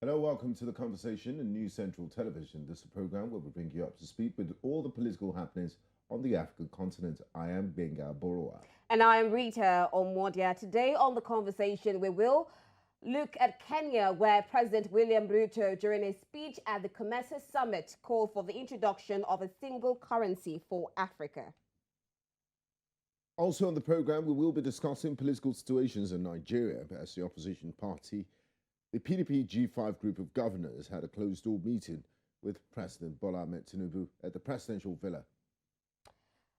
Hello, welcome to The Conversation in News Central Television. This is a program where we bring you up to speed with all the political happenings on the African continent. I am Gbenga, Aborowa. And I am Rita, Omodia. Today on The Conversation, we will look at Kenya, where President William Ruto, during a speech at the COMESA summit, called for the introduction of a single currency for Africa. Also on the program, we will be discussing political situations in Nigeria as the opposition party, the PDP G5 group of governors, had a closed-door meeting with President Bola Ahmed Tinubu at the presidential villa.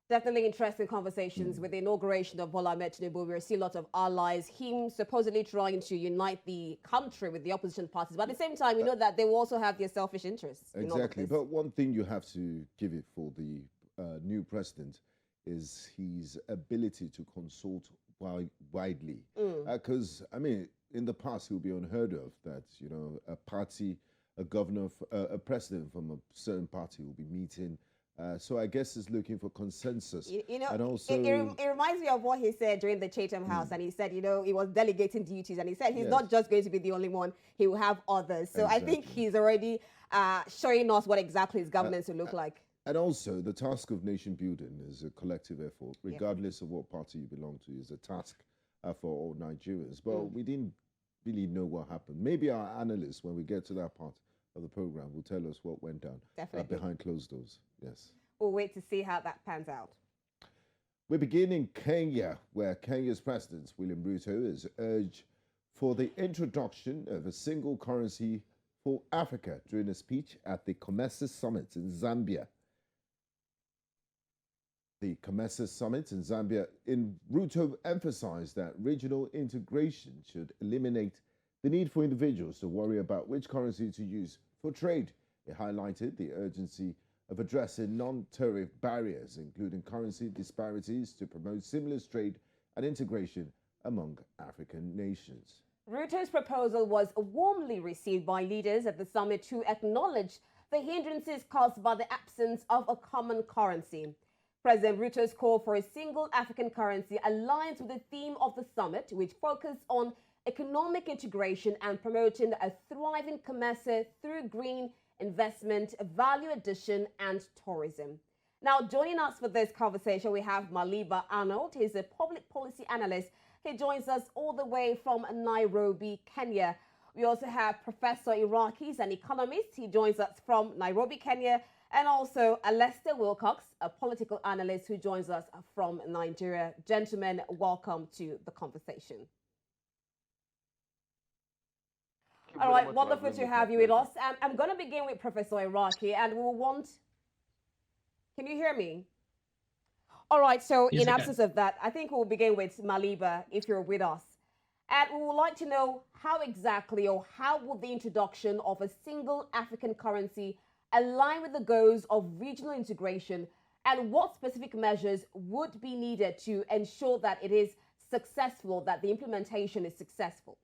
Definitely interesting conversations with the inauguration of Bola Ahmed Tinubu. We see a lot of allies, him supposedly trying to unite the country with the opposition parties. But at the same time, we know that they will also have their selfish interests. Exactly. But one thing you have to give it for the new president is his ability to consult widely. Because, I mean, in the past, it would be unheard of that, you know, a party, a governor, a president from a certain party will be meeting. So I guess he's looking for consensus. You know, and also, it reminds me of what he said during the Chatham House. And he said, you know, he was delegating duties. And he said he's not just going to be the only one. He will have others. So I think he's already showing us what exactly his governance will look like. And also, the task of nation building is a collective effort, regardless of what party you belong to, is a task for all Nigerians. But we didn't really know what happened. Maybe our analysts, when we get to that part of the program, will tell us what went down behind closed doors. Yes. We'll wait to see how that pans out. We begin in Kenya, where Kenya's President William Ruto has urged for the introduction of a single currency for Africa during a speech at the COMESA summit in Zambia. The COMESA summit in Zambia, Ruto emphasized that regional integration should eliminate the need for individuals to worry about which currency to use for trade. He highlighted the urgency of addressing non-tariff barriers, including currency disparities, to promote seamless trade and integration among African nations. Ruto's proposal was warmly received by leaders at the summit who acknowledged the hindrances caused by the absence of a common currency. President Ruto's call for a single African currency aligns with the theme of the summit, which focused on economic integration and promoting a thriving COMESA through green investment, value addition, and tourism. Now, joining us for this conversation, we have Maliba Arnold. He's a public policy analyst. He joins us all the way from Nairobi, Kenya. We also have Professor Iraqi, he's an economist. He joins us from Nairobi, Kenya. And also Lester Wilcox, a political analyst who joins us from Nigeria. Gentlemen, welcome to the conversation. All right, wonderful to have you with us. I'm going to begin with Professor Iraqi, and we'll want... Can you hear me? All right, so yes, in absence of that, I think we'll begin with Maliba, if you're with us. And we would like to know how exactly, or how would the introduction of a single African currency align with the goals of regional integration, and what specific measures would be needed to ensure that it is successful, that the implementation is successful?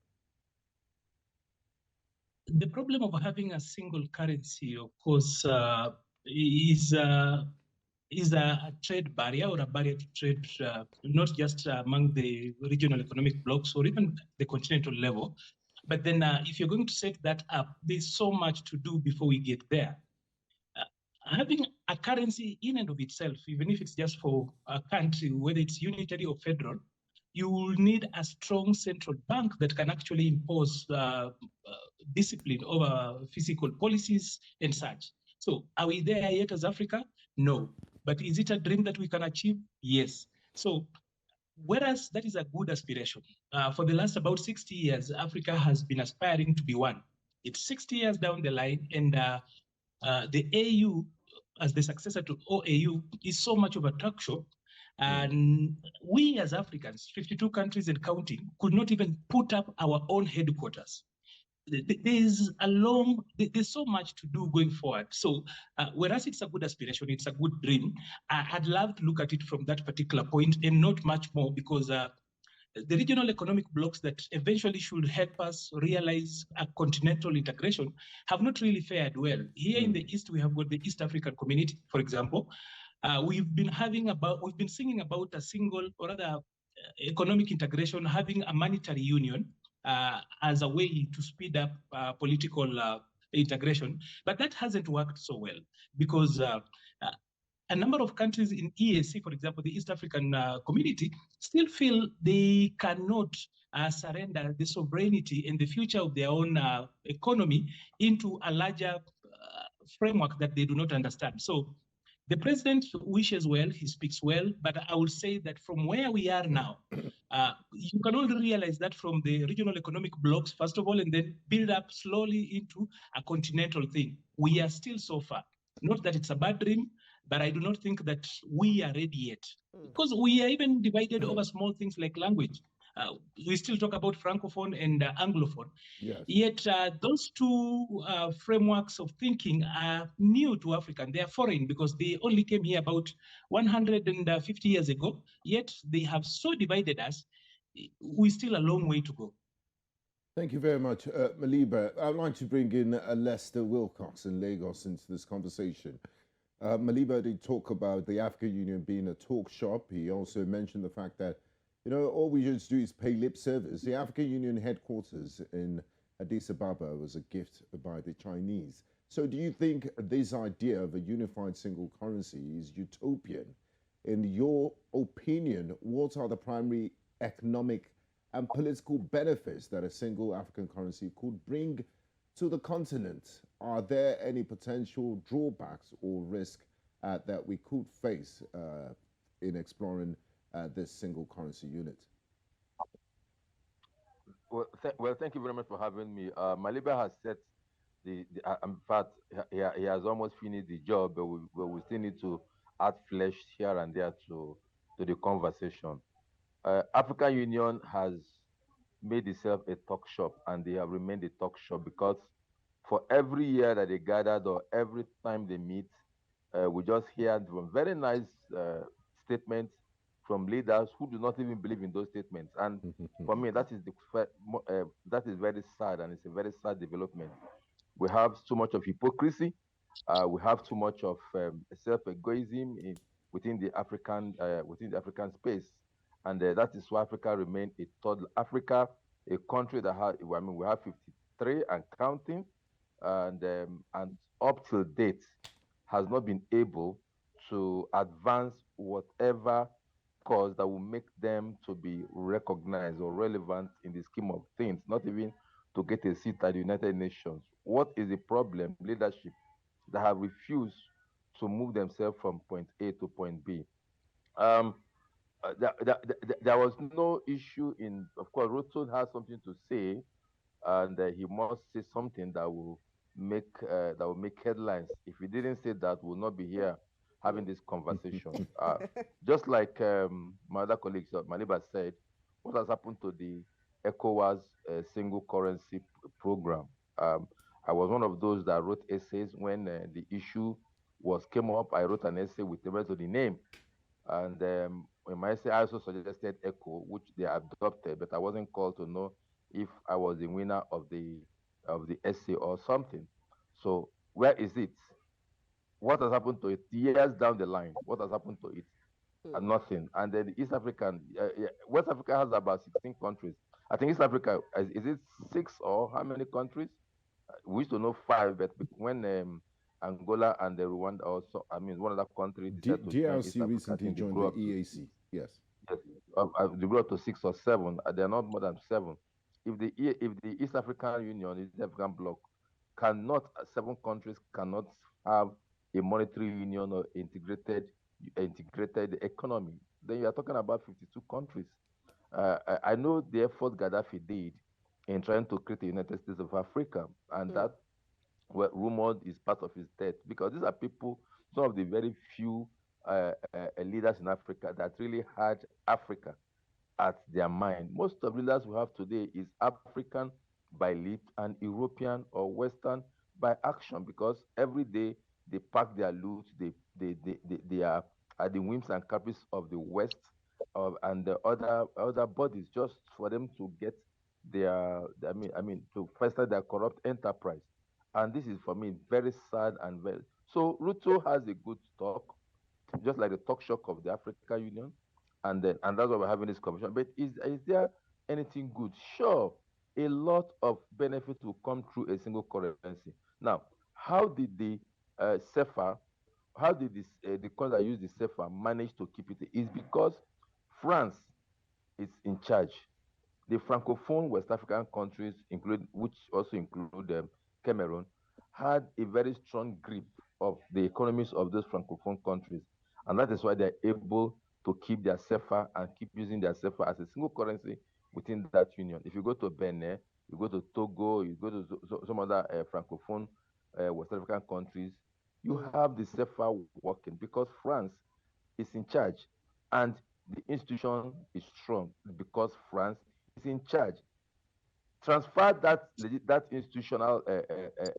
The problem of having a single currency, of course, is a trade barrier, or a barrier to trade, not just among the regional economic blocs or even the continental level. But then if you're going to set that up, there's so much to do before we get there. Having a currency in and of itself, even if it's just for a country, whether it's unitary or federal, you will need a strong central bank that can actually impose discipline over fiscal policies and such. So are we there yet as Africa? No. But is it a dream that we can achieve? Yes. So whereas that is a good aspiration, for the last about 60 years, Africa has been aspiring to be one. It's 60 years down the line, and the AU, as the successor to OAU, is so much of a talk show. And we as Africans, 52 countries and counting, could not even put up our own headquarters. There's so much to do going forward. So whereas it's a good aspiration, it's a good dream, I'd love to look at it from that particular point and not much more, because the regional economic blocs that eventually should help us realize a continental integration have not really fared well. Here in the East, we have got the East African Community, for example. We've been singing about a single, or rather economic integration, having a monetary union, as a way to speed up political integration. But that hasn't worked so well because a number of countries in EAC, for example, the East African community, still feel they cannot surrender the sovereignty and the future of their own economy into a larger framework that they do not understand. So the president wishes well, he speaks well, but I will say that from where we are now, you can only realize that from the regional economic blocks, first of all, and then build up slowly into a continental thing. We are still so far. Not that it's a bad dream, but I do not think that we are ready yet. Because we are even divided over small things like language. We still talk about Francophone and Anglophone. Yes. Yet those two frameworks of thinking are new to Africa. They are foreign because they only came here about 150 years ago. Yet they have so divided us. We're still a long way to go. Thank you very much, Maliba. I'd like to bring in Lester Wilcox in Lagos into this conversation. Maliba did talk about the African Union being a talk shop. He also mentioned the fact that, you know, all we just do is pay lip service. The African Union headquarters in Addis Ababa was a gift by the Chinese. So do you think this idea of a unified single currency is utopian? In your opinion, what are the primary economic and political benefits that a single African currency could bring to the continent? Are there any potential drawbacks or risk that we could face in exploring this single currency unit? Well, thank you very much for having me. Maliba has said in fact, he has almost finished the job, but we still need to add flesh here and there to the conversation. African Union has made itself a talk shop, and they have remained a talk shop because for every year that they gathered or every time they meet, we just hear from very nice statements from leaders who do not even believe in those statements. And for me, that is very sad, and it's a very sad development. We have too much of hypocrisy. We have too much of self-egoism within the African space, and that is why Africa remains a third Africa, a country that has, I mean, we have 53 and counting, and up till date has not been able to advance whatever cause that will make them to be recognized or relevant in the scheme of things, not even to get a seat at the United Nations. What is the problem? Leadership that have refused to move themselves from point A to point B. There was no issue in, of course, Ruto has something to say, and he must say something that will make headlines. If he didn't say that, we'll not be here having this conversation. Just like my other colleagues, Maliba said, what has happened to the ECOWAS single currency program? I was one of those that wrote essays when the issue came up. I wrote an essay with the rest of the name, and in my essay I also suggested ECO, which they adopted, but I wasn't called to know if I was the winner of the essay or something. So where is it? What has happened to it? Years down the line, what has happened to it? Nothing. And then East African, West Africa has about 16 countries. I think East Africa, is it 6 or how many countries? We used to know 5, but when Angola and the Rwanda also, I mean, one other country decided to join East DRC recently joined the EAC. Yes. They grew up to 6 or 7. They are not more than 7. If the East African Union, East African Bloc, 7 countries cannot have a monetary union or integrated economy, then you are talking about 52 countries. I know the effort Gaddafi did in trying to create the United States of Africa, and that rumored is part of his death, because these are people, some of the very few leaders in Africa that really had Africa at their mind. Most of the leaders we have today is African by lip and European or Western by action, because every day they pack their loot, they are at the whims and caprice of the West and the other bodies, just for them to get their, to foster their corrupt enterprise. And this is, for me, very sad and very. So Ruto has a good talk, just like the talk shock of the African Union, and that's why we're having this conversation. But is there anything good? Sure, a lot of benefits will come through a single currency. Now, how did the CFA, how did this, the country that use the CFA manage to keep it? Is because France is in charge. The Francophone West African countries, which also include Cameroon, had a very strong grip of the economies of those Francophone countries. And that is why they're able to keep their CFA and keep using their CFA as a single currency within that union. If you go to Benin, you go to Togo, you go to some other Francophone West African countries, you have the CFA working because France is in charge and the institution is strong because France is in charge. Transfer that institutional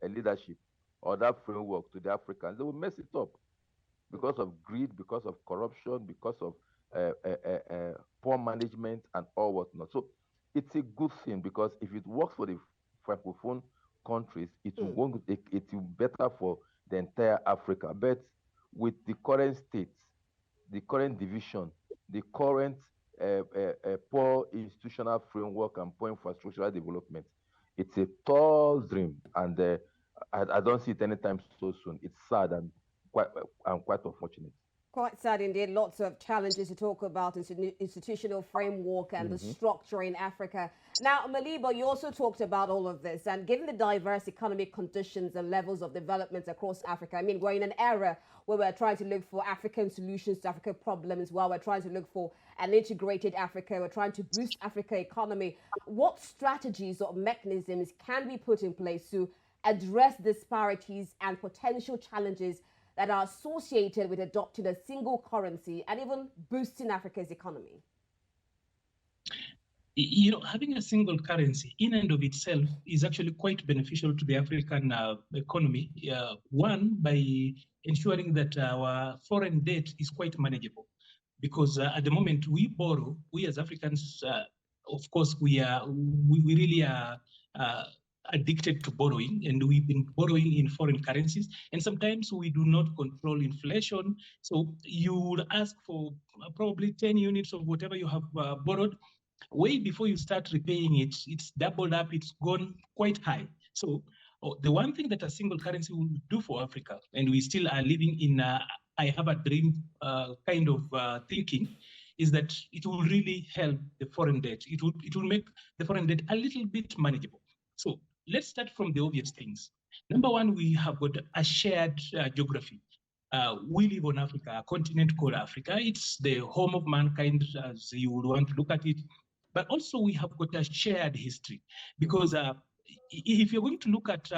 leadership or that framework to the Africans, they will mess it up because of greed, because of corruption, because of poor management and all whatnot. So it's a good thing because if it works for the Francophone countries, it will be better for the entire Africa. But with the current states, the current division, the current poor institutional framework and poor infrastructural development, it's a tall dream, and I don't see it anytime so soon. It's sad and quite unfortunate. Quite sad indeed. Lots of challenges to talk about institutional framework and the structure in Africa. Now, Maliba, you also talked about all of this, and given the diverse economic conditions and levels of development across Africa, I mean, we're in an era where we're trying to look for African solutions to African problems, while we're trying to look for an integrated Africa. We're trying to boost Africa's economy. What strategies or mechanisms can be put in place to address disparities and potential challenges that are associated with adopting a single currency and even boosting Africa's economy? You know, having a single currency in and of itself is actually quite beneficial to the African economy. One, by ensuring that our foreign debt is quite manageable. Because at the moment we borrow, we as Africans, of course, we really are addicted to borrowing, and we've been borrowing in foreign currencies, and sometimes we do not control inflation. So you would ask for probably 10 units of whatever you have borrowed. Way before you start repaying it, it's doubled up, it's gone quite high. So the one thing that a single currency will do for Africa, and we still are living in I have a dream kind of thinking, is that it will really help the foreign debt. It will make the foreign debt a little bit manageable. So let's start from the obvious things. Number one, we have got a shared geography. We live on Africa, a continent called Africa. It's the home of mankind, as you would want to look at it. But also we have got a shared history, because if you're going to look at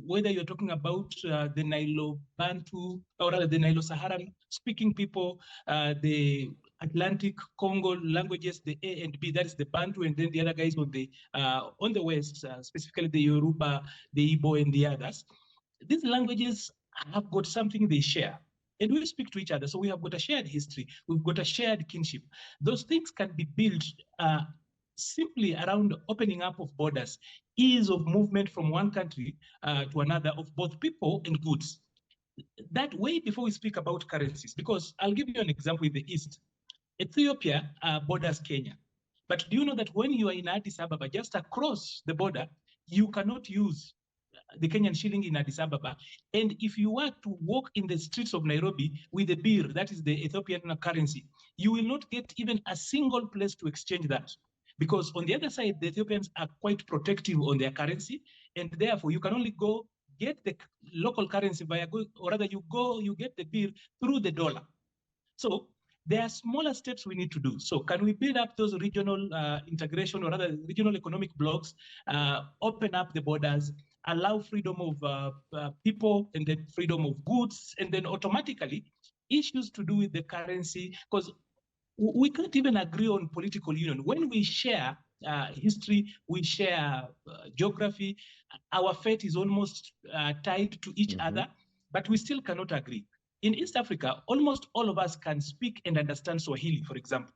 whether you're talking about the Nilo-Bantu, or rather the Nilo-Saharan speaking people, the Atlantic Congo languages, the A and B, that is the Bantu, and then the other guys on the west, specifically the Yoruba, the Igbo, and the others. These languages have got something they share, and we speak to each other. So we have got a shared history. We've got a shared kinship. Those things can be built simply around opening up of borders, ease of movement from one country to another of both people and goods. That way before we speak about currencies, because I'll give you an example in the East. Ethiopia borders Kenya. But do you know that when you are in Addis Ababa, just across the border, you cannot use the Kenyan shilling in Addis Ababa. And if you were to walk in the streets of Nairobi with the birr, that is the Ethiopian currency, you will not get even a single place to exchange that. Because on the other side, the Ethiopians are quite protective on their currency, and therefore you can only go get the local currency via, or rather you get the birr through the dollar. So there are smaller steps we need to do. So can we build up those regional integration, or rather regional economic blocks, open up the borders, allow freedom of people, and then freedom of goods, and then automatically issues to do with the currency, because we can't even agree on political union. When we share history, we share geography, our fate is almost tied to each other, but we still cannot agree. In East Africa, almost all of us can speak and understand Swahili, for example.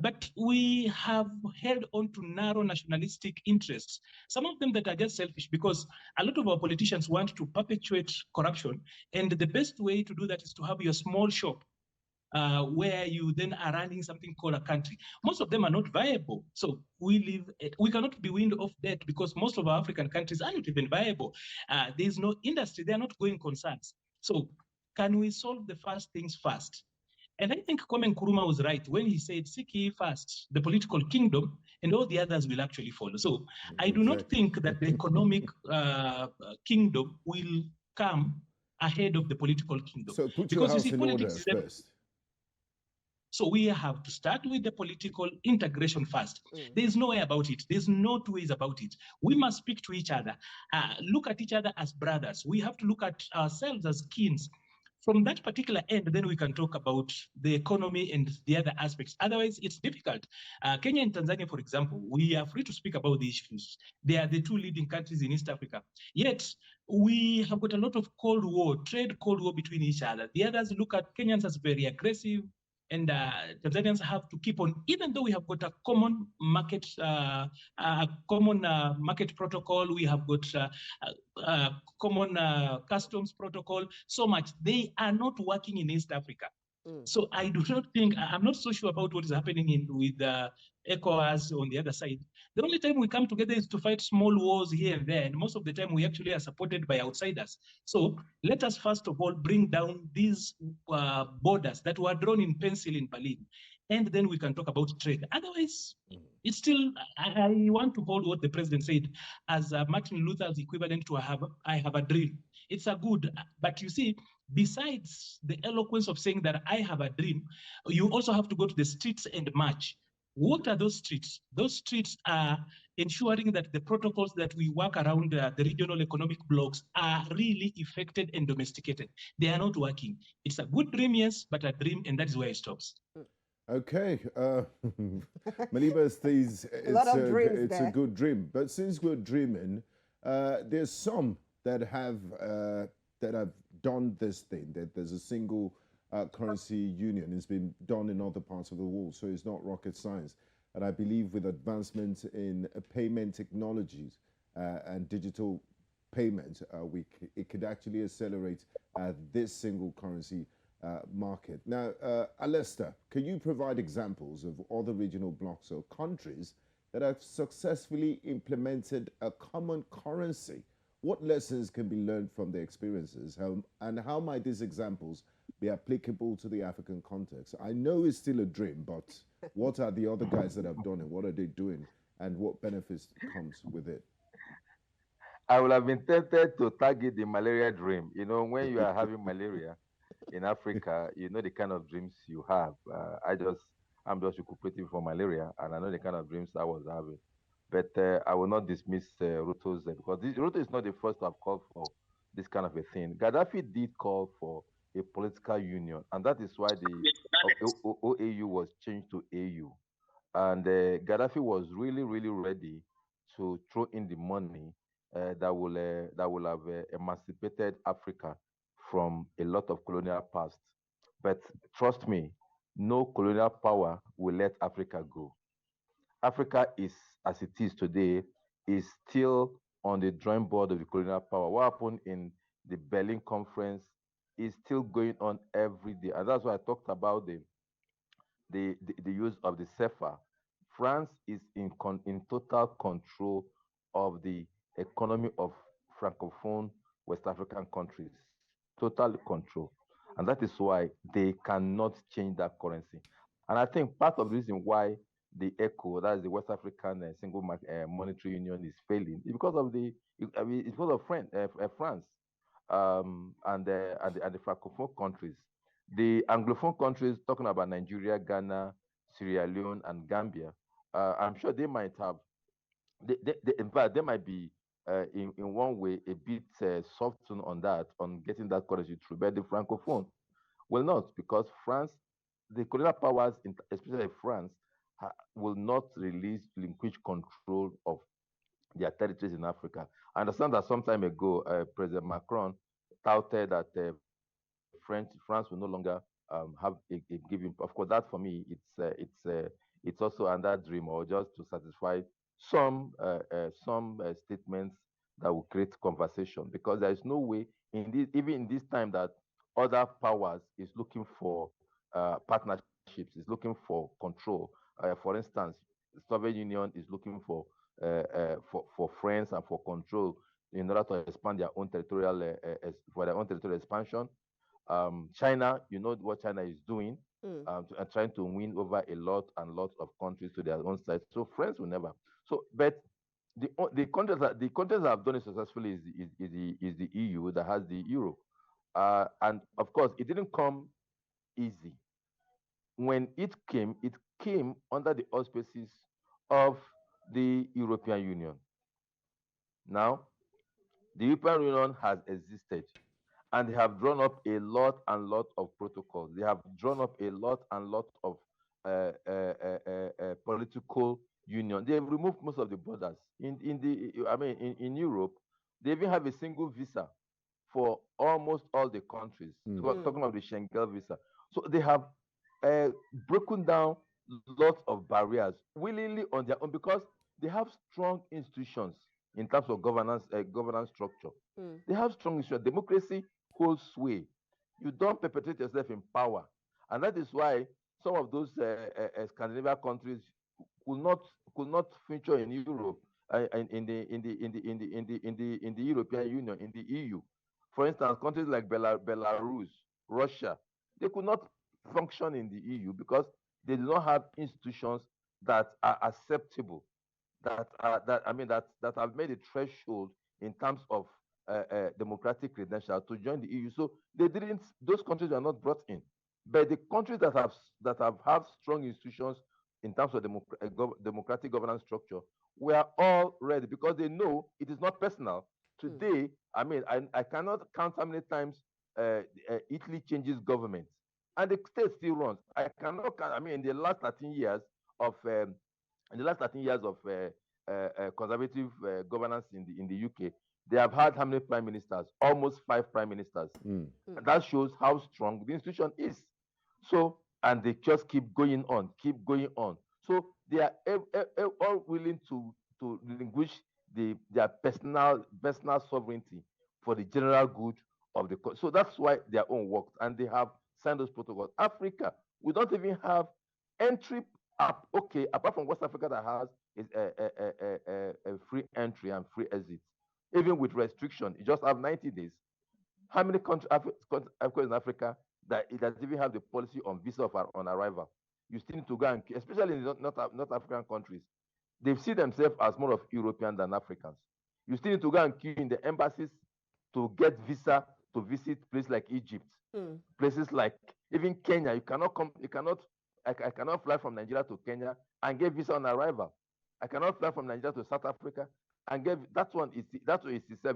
But we have held on to narrow nationalistic interests, some of them that are just selfish, because a lot of our politicians want to perpetuate corruption. And the best way to do that is to have your small shop where you then are running something called a country. Most of them are not viable. So we cannot be weaned off debt because most of our African countries are not even viable. There's no industry, they're not going concerns. So can we solve the first things first? And I think Kwame Nkrumah was right when he said, seek ye first the political kingdom, and all the others will actually follow. So I do not think that the economic kingdom will come ahead of the political kingdom. So put your because house you see, in order politics first. So we have to start with the political integration first. There's no way about it. There's no two ways about it. We must speak to each other, look at each other as brothers. We have to look at ourselves as kins. From that particular end, then we can talk about the economy and the other aspects. Otherwise, it's difficult. Kenya and Tanzania, for example, we are free to speak about the issues. They are the two leading countries in East Africa. Yet, we have got a lot of Cold War, trade Cold War between each other. The others look at Kenyans as very aggressive, and Tanzanians have to keep on, even though we have got a common market, market protocol, we have got common customs protocol, so much. They are not working in East Africa. So I do not think, I'm not so sure about what is happening with ECOWAS on the other side. The only time we come together is to fight small wars here and there, and most of the time we actually are supported by outsiders. So let us first of all bring down these borders that were drawn in pencil in Berlin, and then we can talk about trade. Otherwise, it's still, I want to hold what the president said as Martin Luther's equivalent to I have a dream. It's a good, but you see, besides the eloquence of saying that I have a dream, you also have to go to the streets and march. What are those streets? Those streets are ensuring that the protocols that we work around the regional economic blocks are really effected and domesticated. They are not working. It's a good dream, yes, but a dream, and that is where it stops. Okay, Maliba says it's a good dream. But since we're dreaming, there's some that have done this thing, that there's a single currency union. It's been done in other parts of the world, so it's not rocket science. And I believe with advancements in payment technologies and digital payment, it could actually accelerate this single currency market. Now, Alester, can you provide examples of other regional blocks or countries that have successfully implemented a common currency? What lessons can be learned from their experiences, and how might these examples be applicable to the African context? I know it's still a dream, but what are the other guys that have done it? What are they doing, and what benefits comes with it? I would have been tempted to target the malaria dream. You know, when you are having malaria in Africa, you know the kind of dreams you have. I'm just recuperating from malaria, and I know the kind of dreams I was having. But I will not dismiss Ruto's because Ruto is not the first to have called for this kind of a thing. Gaddafi did call for a political union, and that is why the OAU was changed to AU. And Gaddafi was really, really ready to throw in the money that will have emancipated Africa from a lot of colonial past. But trust me, no colonial power will let Africa go. Africa is, as it is today, is still on the drawing board of the colonial power. What happened in the Berlin Conference is still going on every day. And that's why I talked about the use of the CFA. France is in total control of the economy of Francophone West African countries. Total control. And that is why they cannot change that currency. And I think part of the reason why the ECO, that is the West African Single Monetary Union, is failing is because of it's because of France and the Francophone countries. The Anglophone countries, talking about Nigeria, Ghana, Sierra Leone, and Gambia, I'm sure they might have, in fact, they might be in one way a bit soft on that, on getting that currency through. But the Francophone will not, because France, the colonial powers, especially France, will not relinquish control of their territories in Africa. I understand that some time ago, President Macron touted that France will no longer have a given. Of course, that for me, it's also another dream, or just to satisfy some statements that will create conversation, because there is no way in this, even in this time, that other powers is looking for partnerships, is looking for control. For instance, the Soviet Union is looking for friends and for control in order to expand their own territorial for their own territorial expansion. China, you know what China is doing, trying to win over a lot of countries to their own side. So friends will never. So, but the countries that have done it successfully is the EU that has the euro, and of course it didn't come easy. When it came under the auspices of the European Union. Now, the European Union has existed, and they have drawn up a lot of protocols. They have drawn up a lot of political union. They have removed most of the borders. In Europe, they even have a single visa for almost all the countries. So talking about the Schengen visa. So they have broken down lots of barriers willingly on their own because they have strong institutions in terms of governance structure. They have strong institutions. Democracy holds sway. You don't perpetuate yourself in power, and that is why some of those Scandinavian countries could not feature in Europe, in the European Union, in the EU. For instance, countries like Belarus, Russia, they could not function in the EU because they do not have institutions that are acceptable, that have made a threshold in terms of democratic credentials to join the EU. So they didn't; those countries are not brought in. But the countries that have strong institutions in terms of democratic governance structure, we are all ready because they know it is not personal. Today, I cannot count how many times Italy changes government, and the state still runs. I cannot count. In the last 13 years of conservative governance in the UK, they have had how many prime ministers? Almost 5 prime ministers. And that shows how strong the institution is. So, and they just keep going on. So they are all willing to relinquish their personal sovereignty for the general good of the country. So that's why their own works, and they have signed those protocols. Africa, we don't even have entry up. Okay, apart from West Africa that has is a free entry and free exit, even with restriction, you just have 90 days. How many countries in Africa that it doesn't even have the policy on visa on arrival? You still need to go and, especially in North African countries, they see themselves as more of European than Africans. You still need to go and queue in the embassies to get visa to visit places like Egypt, places like even Kenya. I cannot fly from Nigeria to Kenya and get visa on arrival. I cannot fly from Nigeria to South Africa and get that one is itself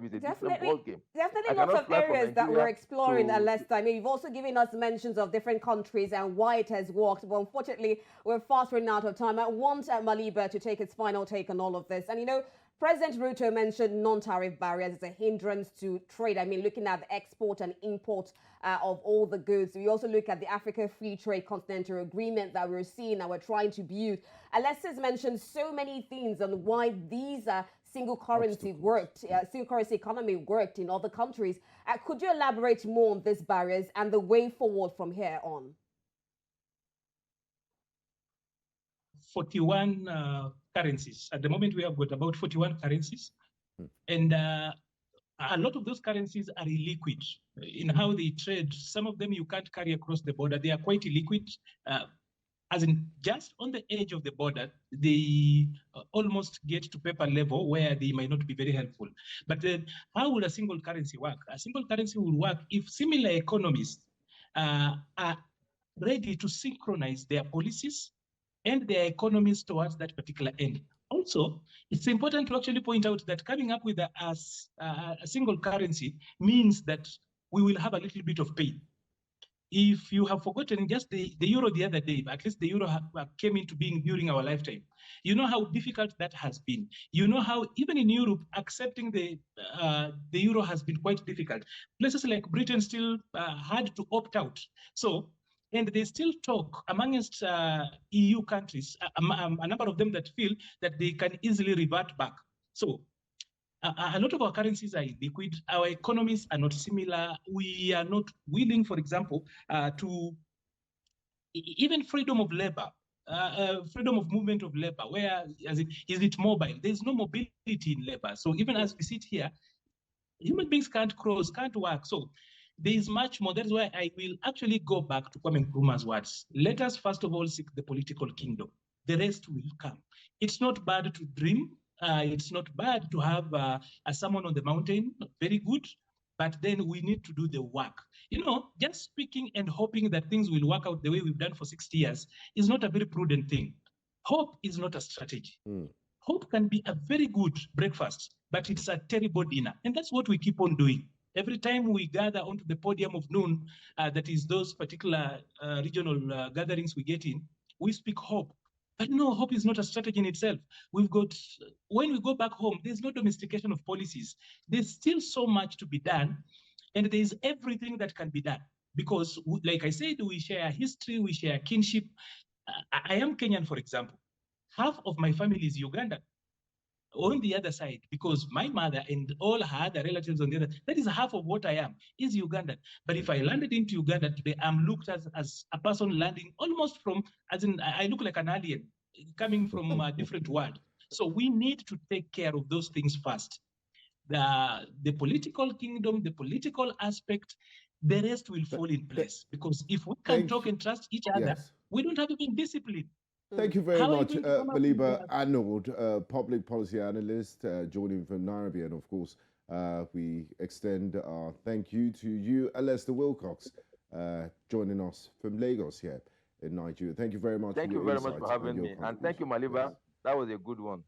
is a different ball game. Definitely lots of areas that we're exploring, Lester. You've also given us mentions of different countries and why it has worked. But unfortunately, we're fast running out of time. I want Maliba to take its final take on all of this. And President Ruto mentioned non-tariff barriers as a hindrance to trade. Looking at the export and import of all the goods. We also look at the Africa Free Trade Continental Agreement that we're seeing that we're trying to build. Lester's mentioned so many things on why these single currency economy worked in other countries. Could you elaborate more on these barriers and the way forward from here on? 41 currencies. At the moment, we have got about 41 currencies. And a lot of those currencies are illiquid in how they trade. Some of them you can't carry across the border. They are quite illiquid. As in just on the edge of the border, they almost get to paper level where they might not be very helpful. But how would a single currency work? A single currency will work if similar economies are ready to synchronize their policies and their economies towards that particular end. Also, it's important to actually point out that coming up with a single currency means that we will have a little bit of pain. If you have forgotten just the euro the other day, at least the euro came into being during our lifetime. You know how difficult that has been. You know how even in Europe, accepting the euro has been quite difficult. Places like Britain still had to opt out. So, and they still talk amongst EU countries, a number of them that feel that they can easily revert back. So a lot of our currencies are illiquid. Our economies are not similar. We are not willing, for example, to even freedom of labor, freedom of movement of labor, where is it mobile? There's no mobility in labor. So even as we sit here, human beings can't cross, can't work. So there is much more. That's why I will actually go back to Kwame Nkrumah's words. Let us first of all seek the political kingdom. The rest will come. It's not bad to dream. It's not bad to have a someone on the mountain, very good, but then we need to do the work. Just speaking and hoping that things will work out the way we've done for 60 years is not a very prudent thing. Hope is not a strategy. Hope can be a very good breakfast, but it's a terrible dinner. And that's what we keep on doing. Every time we gather onto the podium of noon, that is those particular regional gatherings we get in, we speak hope. But no, hope is not a strategy in itself. When we go back home, there's no domestication of policies. There's still so much to be done, and there's everything that can be done. Because, like I said, we share history, we share kinship. I am Kenyan, for example. Half of my family is Ugandan. On the other side, because my mother and all her other relatives on the other, that is half of what I am, is Ugandan. But if I landed into Uganda today, I'm looked at as a person landing almost from, as in, I look like an alien coming from a different world. So we need to take care of those things first. The political kingdom, the political aspect, the rest will fall in place. Because if we can talk and trust each other, we don't have even discipline. Thank you very much, Maliba Arnold, public policy analyst, joining from Nairobi. And of course, we extend our thank you to you, Alester Wilcox, joining us from Lagos here in Nigeria. Thank you very much. Thank you very much for having me. And thank you, Maliba. That was a good one.